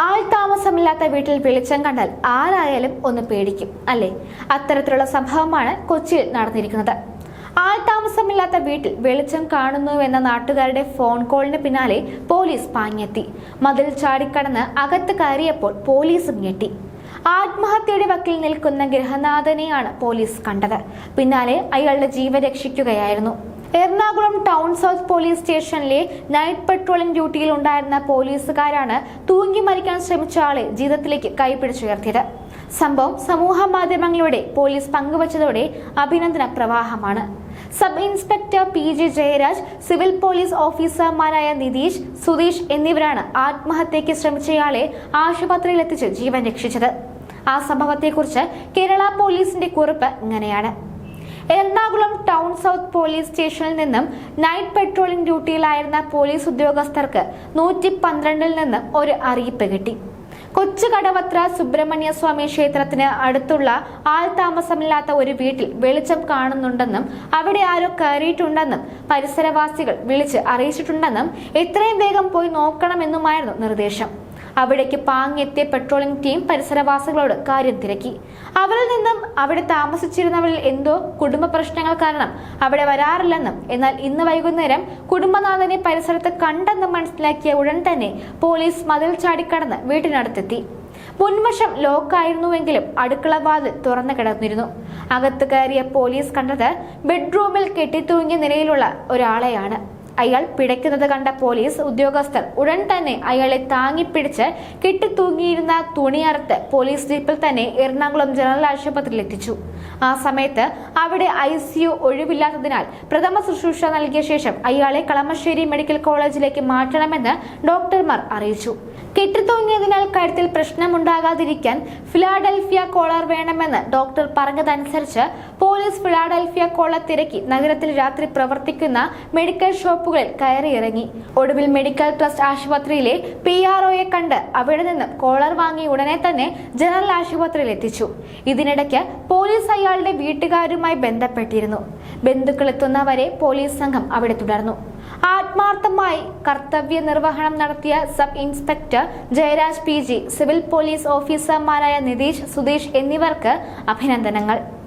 ആൾതാമസമില്ലാത്ത വീട്ടിൽ വെളിച്ചം കണ്ടാൽ ആരായാലും ഒന്ന് പേടിക്കും അല്ലേ? അത്തരത്തിലുള്ള സംഭവമാണ് കൊച്ചിയിൽ നടന്നിരിക്കുന്നത്. ആൾതാമസമില്ലാത്ത വീട്ടിൽ വെളിച്ചം കാണുന്നുവെന്ന നാട്ടുകാരുടെ ഫോൺ കോളിന് പിന്നാലെ പോലീസ് പാഞ്ഞെത്തി. മതിൽ ചാടിക്കടന്ന് അകത്ത് കയറിയപ്പോൾ പോലീസും ഞെട്ടി. ആത്മഹത്യയുടെ വക്കിൽ നിൽക്കുന്ന ഗൃഹനാഥനെയാണ് പോലീസ് കണ്ടത്. പിന്നാലെ അയാളുടെ ജീവൻ രക്ഷിക്കുകയായിരുന്നു. എറണാകുളം ടൗൺ സൗത്ത് പോലീസ് സ്റ്റേഷനിലെ നൈറ്റ് പെട്രോളിംഗ് ഡ്യൂട്ടിയിൽ ഉണ്ടായിരുന്ന പോലീസുകാരാണ് തൂങ്ങി മരിക്കാൻ ശ്രമിച്ച ആളെ ജീവിതത്തിലേക്ക് കൈപിടിച്ചുയർത്തിയത്. സംഭവം സമൂഹ മാധ്യമങ്ങളിലൂടെ പോലീസ് പങ്കുവച്ചതോടെ അഭിനന്ദന പ്രവാഹമാണ്. Sub inspector PG Jayaraj, civil police ഓഫീസർമാരായ നിതീഷ്, സുധീഷ് എന്നിവരാണ് ആത്മഹത്യയ്ക്ക് ശ്രമിച്ചയാളെ ആശുപത്രിയിൽ എത്തിച്ച് ജീവൻ രക്ഷിച്ചത്. ആ സംഭവത്തെക്കുറിച്ച് കേരള പോലീസിന്റെ കുറിപ്പ് ഇങ്ങനെയാണ്. എറണാകുളം ടൗൺ സൗത്ത് പോലീസ് സ്റ്റേഷനിൽ നിന്നും നൈറ്റ് പെട്രോളിംഗ് ഡ്യൂട്ടിയിലായിരുന്ന പോലീസ് ഉദ്യോഗസ്ഥർക്ക് 112-ൽ നിന്നും ഒരു അറിയിപ്പ് കിട്ടി. കൊച്ചു കടവത്ര സുബ്രഹ്മണ്യ സ്വാമി ക്ഷേത്രത്തിന് അടുത്തുള്ള ആൾതാമസമില്ലാത്ത ഒരു വീട്ടിൽ വെളിച്ചം കാണുന്നുണ്ടെന്നും അവിടെ ആരോ കയറിയിട്ടുണ്ടെന്നും പരിസരവാസികൾ വിളിച്ച് അറിയിച്ചിട്ടുണ്ടെന്നും എത്രയും വേഗം പോയി നോക്കണമെന്നുമായിരുന്നു നിർദ്ദേശം. അവിടേക്ക് പാഞ്ഞെത്തിയ പെട്രോളിംഗ് ടീം പരിസരവാസികളോട് കാര്യം തിരക്കി. അവരിൽ നിന്നും അവിടെ താമസിച്ചിരുന്നവരിൽ എന്തോ കുടുംബ പ്രശ്നങ്ങൾ കാരണം അവിടെ വരാറില്ലെന്നും എന്നാൽ ഇന്ന് വൈകുന്നേരം കുടുംബനാഥനെ പരിസരത്ത് കണ്ടെന്നും മനസ്സിലാക്കിയ ഉടൻ തന്നെ പോലീസ് മതിൽ ചാടിക്കടന്ന് വീട്ടിനടുത്തെത്തി. മുൻവശം ലോക്കായിരുന്നുവെങ്കിലും അടുക്കള വാതിൽ തുറന്നു കിടന്നിരുന്നു. അകത്ത് കയറിയ പോലീസ് കണ്ടത് ബെഡ്റൂമിൽ കെട്ടിത്തൂങ്ങിയ നിലയിലുള്ള ഒരാളെയാണ്. അയാൾ പിടയ്ക്കുന്നത് കണ്ട പോലീസ് ഉദ്യോഗസ്ഥർ ഉടൻ തന്നെ അയാളെ താങ്ങിപ്പിടിച്ച് കെട്ടിത്തൂങ്ങിയിരുന്ന തുണിയറുത്ത് പോലീസ് ജീപ്പിൽ തന്നെ എറണാകുളം ജനറൽ ആശുപത്രിയിൽ എത്തിച്ചു. ആ സമയത്ത് അവിടെ ICU ഒഴിവില്ലാത്തതിനാൽ പ്രഥമ ശുശ്രൂഷ നൽകിയ ശേഷം അയാളെ കളമശ്ശേരി മെഡിക്കൽ കോളേജിലേക്ക് മാറ്റണമെന്ന് ഡോക്ടർമാർ അറിയിച്ചു. കെട്ടിത്തൂങ്ങിയതിനാൽ കഴുത്തിൽ പ്രശ്നമുണ്ടാകാതിരിക്കാൻ ഫിലാഡൽഫിയ കോളർ വേണമെന്ന് ഡോക്ടർ പറഞ്ഞതനുസരിച്ച് പോലീസ് ഫിലാഡൽഫിയ കോളർ തിരക്കി നഗരത്തിൽ രാത്രി പ്രവർത്തിക്കുന്ന മെഡിക്കൽ ഷോപ്പുകളിൽ കയറിയിറങ്ങി. ഒടുവിൽ മെഡിക്കൽ ട്രസ്റ്റ് ആശുപത്രിയിലെ PROയെ കണ്ട് അവിടെ നിന്ന് കോളർ വാങ്ങി ഉടനെ തന്നെ ജനറൽ ആശുപത്രിയിൽ എത്തിച്ചു. ഇതിനിടയ്ക്ക് പോലീസ് അയാളുടെ വീട്ടുകാരുമായി ബന്ധപ്പെട്ടിരുന്നു. ബന്ധുക്കളെത്തുന്നവരെ പോലീസ് സംഘം അവിടെ തുടർന്നു. ആത്മാർത്ഥമായി കർത്തവ്യ നിർവഹണം നടത്തിയ sub inspector Jayaraj PG, civil police ഓഫീസർമാരായ നിതീഷ്, സുധീഷ് എന്നിവർക്ക് അഭിനന്ദനങ്ങൾ.